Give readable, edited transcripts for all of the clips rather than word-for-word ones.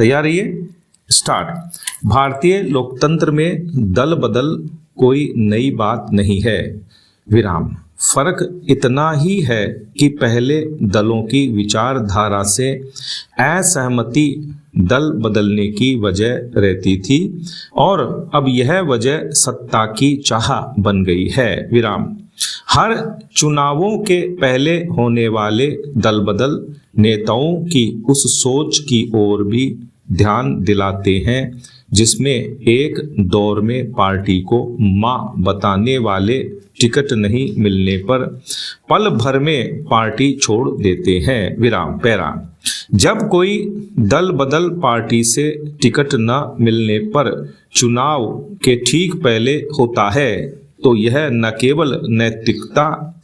तैयार रहिए, स्टार्ट। भारतीय लोकतंत्र में दल बदल कोई नई बात नहीं है, विराम। फर्क इतना ही है कि पहले दलों की विचारधारा से असहमति दल बदलने की वजह रहती थी और अब यह वजह सत्ता की चाह बन गई है, विराम। हर चुनावों के पहले होने वाले दल बदल नेताओं की उस सोच की ओर भी ध्यान दिलाते हैं जिसमें एक दौर में पार्टी को मां बताने वाले टिकट नहीं मिलने पर पल भर में पार्टी छोड़ देते हैं, विराम। पैरा। जब कोई दल बदल पार्टी से टिकट न मिलने पर चुनाव के ठीक पहले होता है तो यह न केवल नैतिकता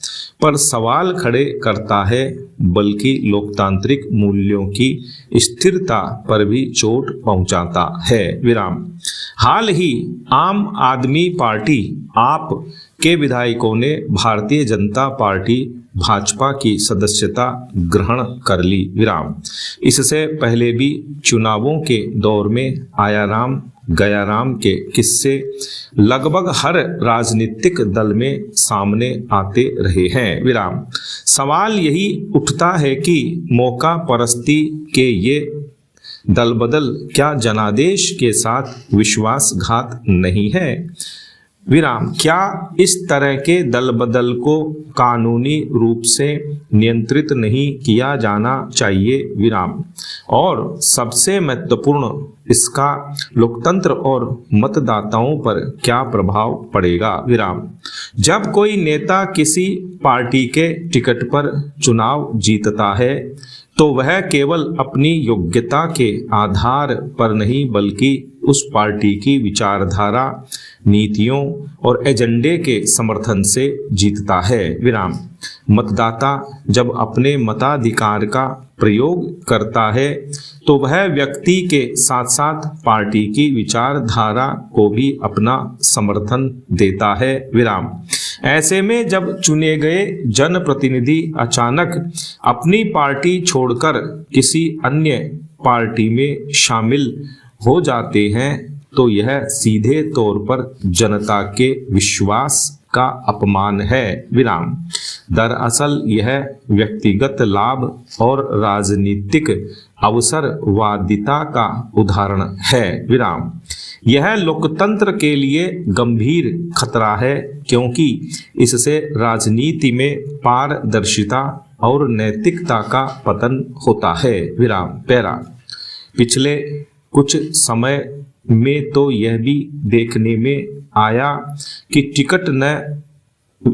पर सवाल खड़े करता है बल्कि लोकतांत्रिक मूल्यों की स्थिरता पर भी चोट पहुंचाता है, विराम। हाल ही आम आदमी पार्टी आप के विधायकों ने भारतीय जनता पार्टी भाजपा की सदस्यता ग्रहण कर ली, विराम। इससे पहले भी चुनावों के दौर में आया राम गया राम के किस्से लगभग हर राजनीतिक दल में सामने आते रहे हैं, विराम। सवाल यही उठता है कि मौका परस्ती के ये दल बदल क्या जनादेश के साथ विश्वासघात नहीं है, विराम। क्या इस तरह के दल बदल को कानूनी रूप से नियंत्रित नहीं किया जाना चाहिए, विराम। और सबसे महत्वपूर्ण, इसका लोकतंत्र और मतदाताओं पर क्या प्रभाव पड़ेगा, विराम। जब कोई नेता किसी पार्टी के टिकट पर चुनाव जीतता है तो वह केवल अपनी योग्यता के आधार पर नहीं बल्कि उस पार्टी की विचारधारा, नीतियों और एजेंडे के समर्थन से जीतता है, विराम। मतदाता जब अपने मताधिकार का प्रयोग करता है तो वह व्यक्ति के साथ साथ पार्टी की विचारधारा को भी अपना समर्थन देता है, विराम। ऐसे में जब चुने गए जनप्रतिनिधि अचानक अपनी पार्टी छोड़कर किसी अन्य पार्टी में शामिल हो जाते हैं तो यह सीधे तौर पर जनता के विश्वास का अपमान है, विराम। दरअसल यह व्यक्तिगत लाभ और राजनीतिक अवसरवादिता का उदाहरण है, विराम। यह लोकतंत्र के लिए गंभीर खतरा है क्योंकि इससे राजनीति में पारदर्शिता और नैतिकता का पतन होता है, विराम। पैरा। पिछले कुछ समय में तो यह भी देखने में आया कि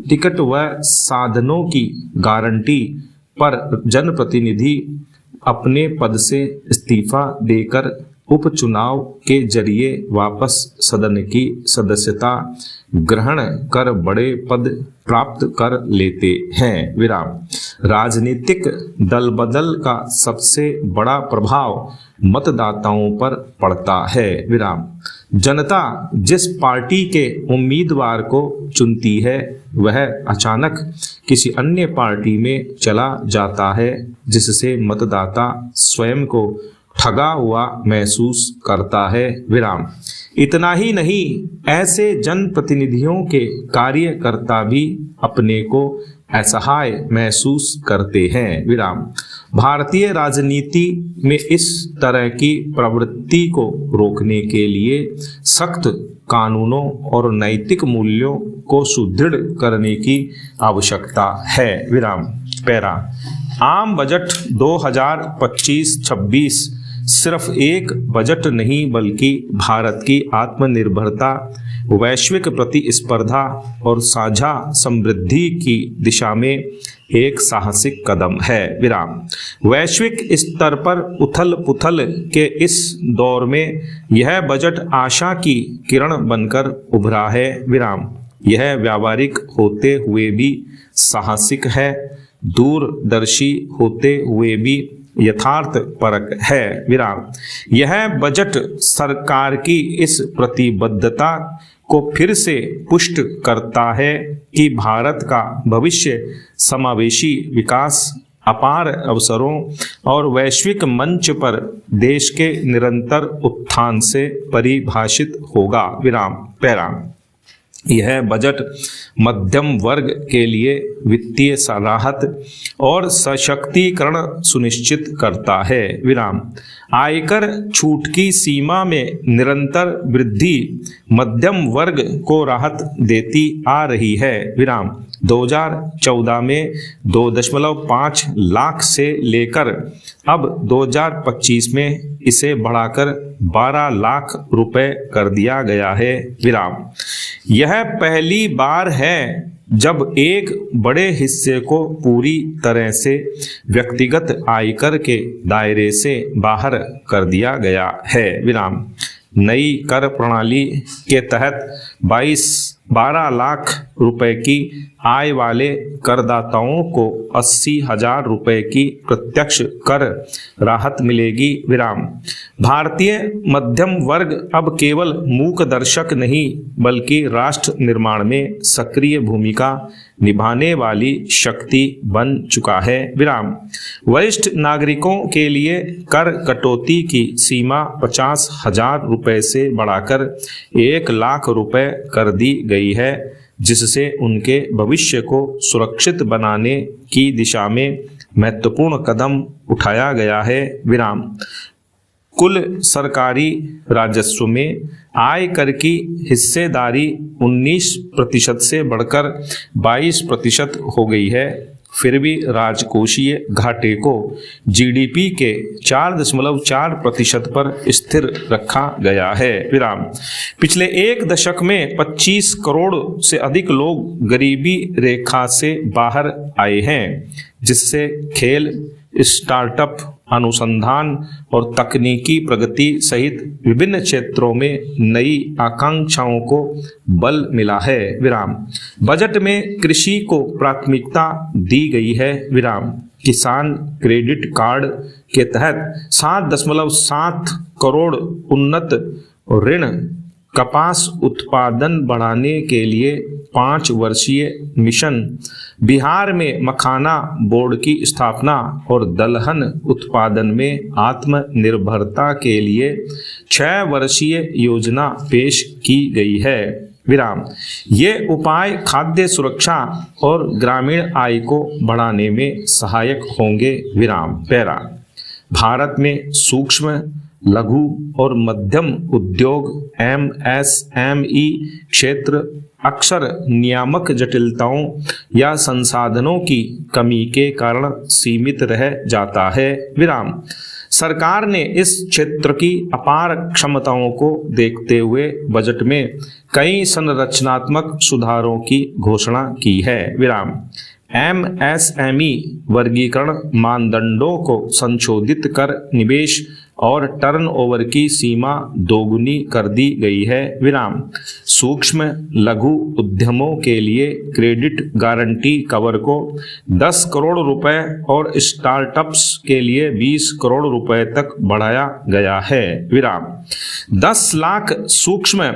टिकट व साधनों की गारंटी पर जनप्रतिनिधि अपने पद से इस्तीफा देकर उपचुनाव के जरिए वापस सदन की सदस्यता ग्रहण कर बड़े पद प्राप्त कर लेते हैं, विराम। राजनीतिक दल बदल का सबसे बड़ा प्रभाव मतदाताओं पर पड़ता है, विराम। जनता जिस पार्टी के उम्मीदवार को चुनती है वह अचानक किसी अन्य पार्टी में चला जाता है जिससे मतदाता स्वयं को ठगा हुआ महसूस करता है, विराम। इतना ही नहीं, ऐसे जनप्रतिनिधियों के कार्यकर्ता भी अपने को असहाय महसूस करते हैं, विराम। भारतीय राजनीति में इस तरह की प्रवृत्ति को रोकने के लिए सख्त कानूनों और नैतिक मूल्यों को सुदृढ़ करने की आवश्यकता है, विराम। पैरा। आम बजट 2025-26 सिर्फ एक बजट नहीं बल्कि भारत की आत्मनिर्भरता, वैश्विक प्रतिस्पर्धा और साझा समृद्धि की दिशा में एक साहसिक कदम है, विराम। वैश्विक स्तर पर उथल पुथल के इस दौर में यह बजट आशा की किरण बनकर उभरा है, विराम। यह व्यावहारिक होते हुए भी साहसिक है, दूरदर्शी होते हुए भी यथार्थ परक है, विराम। यह बजट सरकार की इस प्रतिबद्धता को फिर से पुष्ट करता है कि भारत का भविष्य समावेशी विकास, अपार अवसरों और वैश्विक मंच पर देश के निरंतर उत्थान से परिभाषित होगा। विराम। पैरा। यह बजट मध्यम वर्ग के लिए वित्तीय राहत और सशक्तिकरण सुनिश्चित करता है। विराम। आयकर छूट की सीमा में निरंतर वृद्धि मध्यम वर्ग को राहत देती आ रही है। विराम। 2014 में 2.5 लाख से लेकर अब 2025 में इसे बढ़ाकर 12 लाख रुपए कर दिया गया है। विराम। यह पहली बार है जब एक बड़े हिस्से को पूरी तरह से व्यक्तिगत आयकर के दायरे से बाहर कर दिया गया है। विराम। नई कर प्रणाली के तहत 12 लाख रुपए की आय वाले करदाताओं को 80,000 रुपए की प्रत्यक्ष कर राहत मिलेगी। विराम। भारतीय मध्यम वर्ग अब केवल मूक दर्शक नहीं बल्कि राष्ट्र निर्माण में सक्रिय भूमिका निभाने वाली शक्ति बन चुका है। विराम। वरिष्ठ नागरिकों के लिए कर कटौती की सीमा 50,000 रुपए से बढ़ाकर 1 लाख रुपए कर दी गई है, जिससे उनके भविष्य को सुरक्षित बनाने की दिशा में महत्वपूर्ण कदम उठाया गया है। विराम। कुल सरकारी राजस्व में आयकर की हिस्सेदारी 19% से बढ़कर 22% हो गई है। फिर भी राजकोषीय घाटे को जीडीपी के 4.4% पर स्थिर रखा गया है। विराम। पिछले एक दशक में 25 करोड़ से अधिक लोग गरीबी रेखा से बाहर आए हैं, जिससे खेल, स्टार्टअप, अनुसंधान और तकनीकी प्रगति सहित विभिन्न क्षेत्रों में नई आकांक्षाओं को बल मिला है। विराम। बजट में कृषि को प्राथमिकता दी गई है। विराम। किसान क्रेडिट कार्ड के तहत 7.7 करोड़ उन्नत ऋण, कपास उत्पादन बढ़ाने के लिए 5 वर्षीय मिशन, बिहार में मखाना बोर्ड की स्थापना और दलहन उत्पादन में आत्मनिर्भरता के लिए 6 वर्षीय योजना पेश की गई है। विराम। ये उपाय खाद्य सुरक्षा और ग्रामीण आय को बढ़ाने में सहायक होंगे। विराम। पैरा। भारत में सूक्ष्म, लघु और मध्यम उद्योग MSME क्षेत्र अक्सर नियामक जटिलताओं या संसाधनों की कमी के कारण सीमित रह जाता है। विराम। सरकार ने इस क्षेत्र की अपार क्षमताओं को देखते हुए बजट में कई संरचनात्मक सुधारों की घोषणा की है। विराम। MSME वर्गीकरण मानदंडों को संशोधित कर निवेश और टर्नओवर की सीमा दोगुनी कर दी गई है। विराम। सूक्ष्म लघु उद्यमों के लिए क्रेडिट गारंटी कवर को 10 करोड़ रुपए और स्टार्टअप्स के लिए 20 करोड़ रुपए तक बढ़ाया गया है। विराम। 10 लाख सूक्ष्म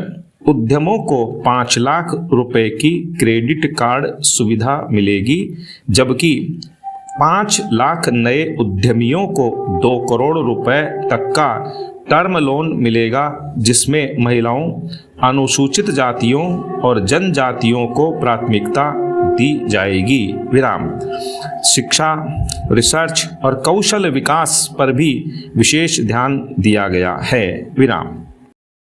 उद्यमों को 5 लाख रुपए की क्रेडिट कार्ड सुविधा मिलेगी, जबकि 5 लाख नए उद्यमियों को 2 करोड़ रुपए तक का टर्म लोन मिलेगा, जिसमें महिलाओं, अनुसूचित जातियों और जनजातियों को प्राथमिकता दी जाएगी। विराम। शिक्षा, रिसर्च और कौशल विकास पर भी विशेष ध्यान दिया गया है। विराम।